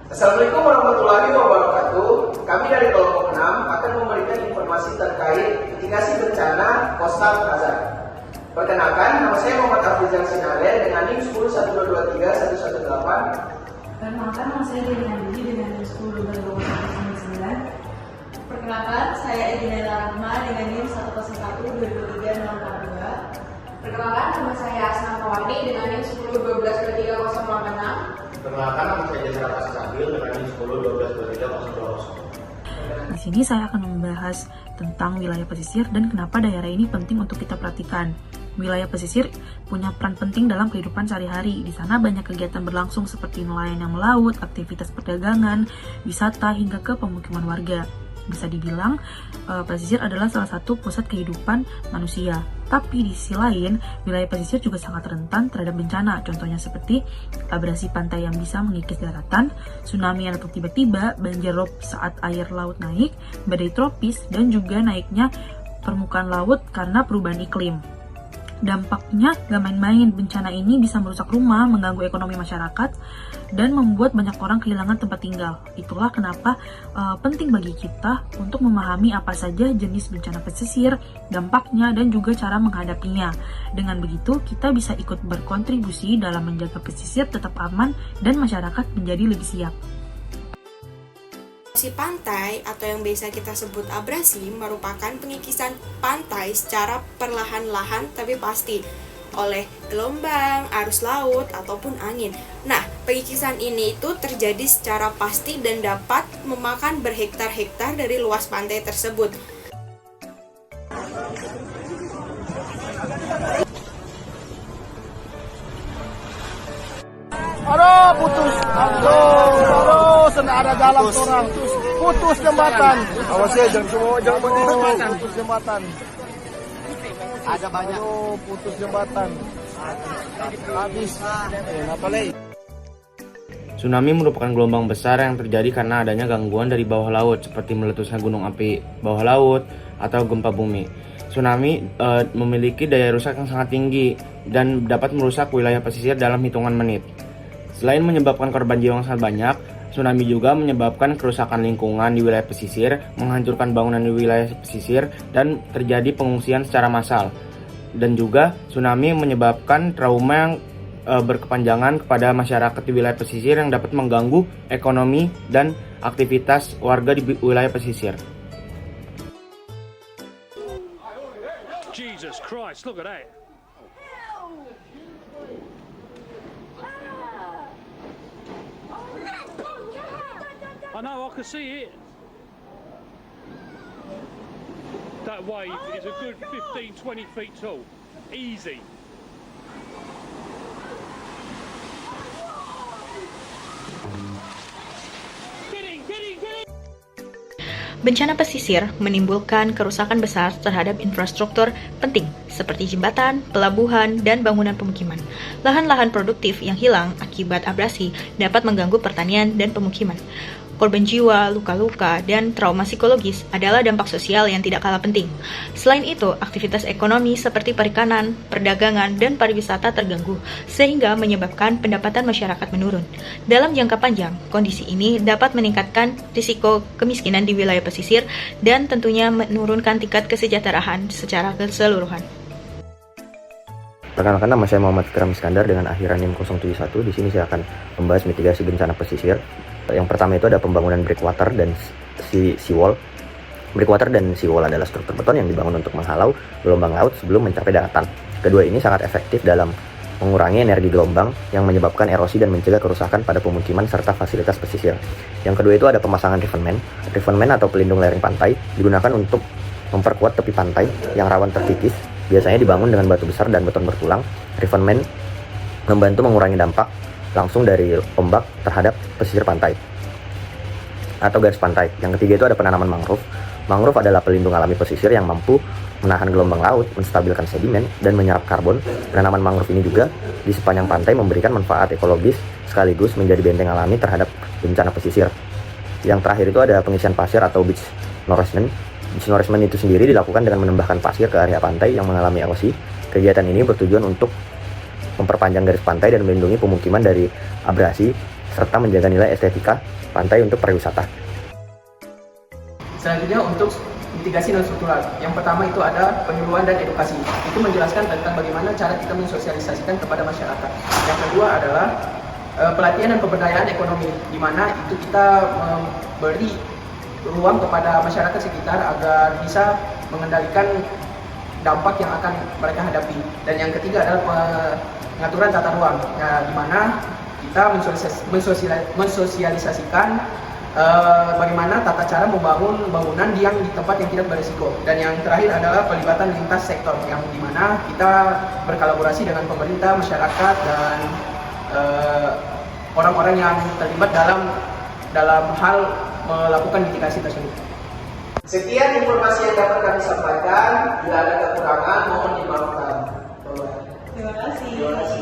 Assalamualaikum warahmatullahi wabarakatuh. Kami dari kelompok 6 akan memberikan informasi terkait mitigasi bencana Coastal Hazard. Perkenalkan, nama saya Muhammad Afrizal Sinale dengan NIM 10.122.3.118. Perkenalkan, nama saya Dewi Budi dengan NIM 10.221.9. Perkenalkan, saya Edina Rahma dengan NIM 101.223.042. Perkenalkan, nama saya Asna Kawani dengan NIM 10.12.3.086. Perkenalkan, nama saya Jendra Pascabil dengan NIM 10.12.23.020. Di sini saya akan membahas tentang wilayah pesisir dan kenapa daerah ini penting untuk kita perhatikan. Wilayah pesisir punya peran penting dalam kehidupan sehari-hari. Di sana banyak kegiatan berlangsung seperti nelayan yang melaut, aktivitas perdagangan, wisata, hingga ke pemukiman warga. Bisa dibilang, pesisir adalah salah satu pusat kehidupan manusia. Tapi di sisi lain, wilayah pesisir juga sangat rentan terhadap bencana. Contohnya seperti abrasi pantai yang bisa mengikis daratan, tsunami yang datang tiba-tiba, banjir rob saat air laut naik, badai tropis, dan juga naiknya permukaan laut karena perubahan iklim. Dampaknya gak main-main, bencana ini bisa merusak rumah, mengganggu ekonomi masyarakat, dan membuat banyak orang kehilangan tempat tinggal. Itulah kenapa penting bagi kita untuk memahami apa saja jenis bencana pesisir, dampaknya, dan juga cara menghadapinya. Dengan begitu, kita bisa ikut berkontribusi dalam menjaga pesisir tetap aman dan masyarakat menjadi lebih siap. Abrasi pantai atau yang biasa kita sebut abrasi merupakan pengikisan pantai secara perlahan-lahan tapi pasti oleh gelombang, arus laut, ataupun angin. Nah, pengikisan ini itu terjadi secara pasti dan dapat memakan berhektar-hektar dari luas pantai tersebut. Aduh, putus. Aduh, sana ada jalan orang. Putus jembatan. Awas ya, jangan putus jembatan. Ada banyak. Aduh, putus jembatan. Habis. Apa lagi? Tsunami merupakan gelombang besar yang terjadi karena adanya gangguan dari bawah laut seperti meletusnya gunung api bawah laut atau gempa bumi. Tsunami memiliki daya rusak yang sangat tinggi dan dapat merusak wilayah pesisir dalam hitungan menit. Selain menyebabkan korban jiwa yang sangat banyak, tsunami juga menyebabkan kerusakan lingkungan di wilayah pesisir, menghancurkan bangunan di wilayah pesisir, dan terjadi pengungsian secara massal. Dan juga tsunami menyebabkan trauma yang berkepanjangan kepada masyarakat di wilayah pesisir yang dapat mengganggu ekonomi dan aktivitas warga di wilayah pesisir. Jesus Christ, look at that. I know, I can see it. That wave is a good 15-20 feet tall. Easy. Bencana pesisir menimbulkan kerusakan besar terhadap infrastruktur penting seperti jembatan, pelabuhan, dan bangunan pemukiman. Lahan-lahan produktif yang hilang akibat abrasi dapat mengganggu pertanian dan pemukiman. Korban jiwa, luka-luka, dan trauma psikologis adalah dampak sosial yang tidak kalah penting. Selain itu, aktivitas ekonomi seperti perikanan, perdagangan, dan pariwisata terganggu, sehingga menyebabkan pendapatan masyarakat menurun. Dalam jangka panjang, kondisi ini dapat meningkatkan risiko kemiskinan di wilayah pesisir dan tentunya menurunkan tingkat kesejahteraan secara keseluruhan. Perkenalkan, nama saya Muhammad Fikram Iskandar dengan akhiran NIM 071. Di sini saya akan membahas mitigasi bencana pesisir. Yang pertama itu ada pembangunan breakwater dan seawall. Breakwater dan seawall adalah struktur beton yang dibangun untuk menghalau gelombang laut sebelum mencapai daratan. Kedua ini sangat efektif dalam mengurangi energi gelombang yang menyebabkan erosi dan mencegah kerusakan pada pemukiman serta fasilitas pesisir. Yang kedua itu ada pemasangan revenment. Revenment atau pelindung lereng pantai digunakan untuk memperkuat tepi pantai yang rawan terkikis. Biasanya dibangun dengan batu besar dan beton bertulang. Revenment membantu mengurangi dampak langsung dari ombak terhadap pesisir pantai atau garis pantai. Yang ketiga itu ada penanaman mangrove. Mangrove adalah pelindung alami pesisir yang mampu menahan gelombang laut, menstabilkan sedimen, dan menyerap karbon. Penanaman mangrove ini juga di sepanjang pantai memberikan manfaat ekologis sekaligus menjadi benteng alami terhadap bencana pesisir. Yang terakhir itu ada pengisian pasir atau beach nourishment. Beach nourishment itu sendiri dilakukan dengan menambahkan pasir ke area pantai yang mengalami erosi. Kegiatan ini bertujuan untuk memperpanjang garis pantai dan melindungi pemukiman dari abrasi serta menjaga nilai estetika pantai untuk pariwisata. Selanjutnya untuk mitigasi non struktural. Yang pertama itu ada penyuluhan dan edukasi. Itu menjelaskan tentang bagaimana cara kita mensosialisasikan kepada masyarakat. Yang kedua adalah pelatihan dan pemberdayaan ekonomi, di mana itu kita memberi ruang kepada masyarakat sekitar agar bisa mengendalikan dampak yang akan mereka hadapi. Dan yang ketiga adalah pengaturan tata ruang, ya, di mana kita mensosialisasikan bagaimana tata cara membangun bangunan di tempat yang tidak berisiko. Dan yang terakhir adalah pelibatan lintas sektor, yang dimana kita berkolaborasi dengan pemerintah, masyarakat, dan orang-orang yang terlibat dalam hal melakukan mitigasi tersebut. Sekian informasi yang dapat kami sampaikan. Bila ada kekurangan, mohon dimaafkan. Terima kasih.